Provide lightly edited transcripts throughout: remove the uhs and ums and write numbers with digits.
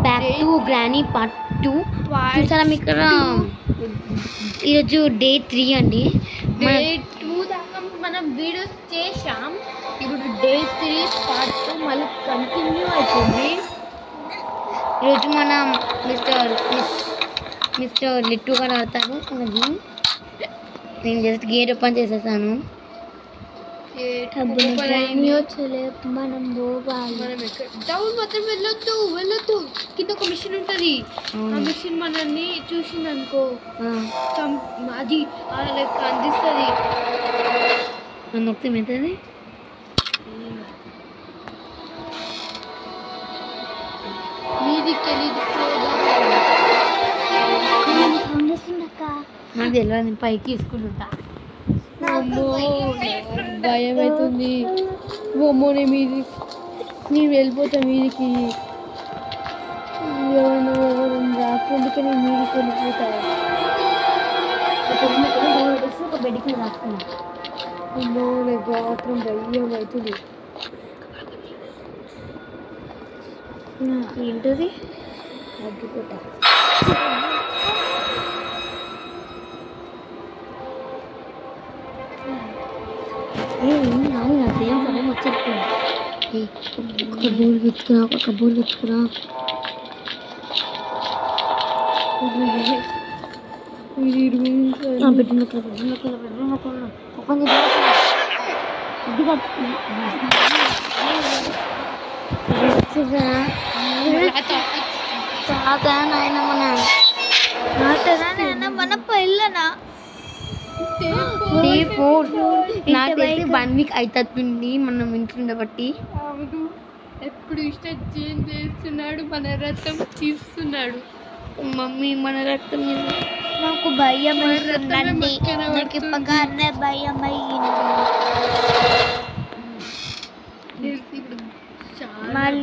Back to granny part 2 చూసారా మీకు ఇక్కడ ఈరోజు డే 3 అండి. డే 2 దాకా మనం వీడియోస్ చేసాం. ఇప్పుడు డే 3 పార్ట్ 2 మళ్ళీ కంటిన్యూ అవుతుంది. ఈరోజు మనం మిస్టర్ లిట్టు గారు ఆడతారు. నేను జస్ట్ గేట్ ఓపెన్ చేసేసాను. మనం డౌన్ మాత్రం వెళ్ళొద్దు. కింద ఒక మిషన్ ఉంటుంది. ఆ మిషన్ మనల్ని చూసింది అనుకో అది లైక్ అందిస్తుంది. నన్ను ఒకటి ఏమవుతుంది? నాకు తెలియదు, నేను పైకి తీసుకుంటా. భయం అవుతుంది. అమ్మో నేను వెళ్ళిపోతా మీదికి. ఎవరు రాకుందుకే నేను మీదికి వెళ్ళిపోతా. ఒక బెడ్కి రాస్తాను. అమ్మో నాకు మాత్రం భయం అవుతుంది. ఏంటది? అగ్గిపోతా. నాకేం సరే వచ్చేస్తుంది. ఒక బోల్ వెతుకురా. మన పిల్లనా డే 4 నాకు తెలిసి 1 వీక్ అవుతుంది మనం ఇంట్లో బట్టి. ఎప్పుడు ఇష్టం చేంజ్ చేస్తున్నాడు. మన రక్తం తీస్తున్నాడు. మమ్మీ మన రక్తం నాకు భయం అవుతుందండి. నాకు ఇప్పగానే భయం అయ్యింది.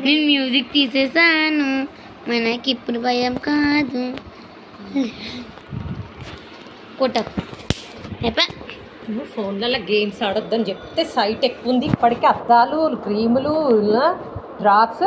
నేను మ్యూజిక్ తీసేసాను. మనకి ఇప్పుడు భయం కాదు. కొట్టకు ఫోన్లలో గేమ్స్ ఆడొద్దని చెప్తే సైట్ ఎక్కువ ఉంది. ఇప్పటికే అద్దాలు, క్రీములు, డ్రాప్స్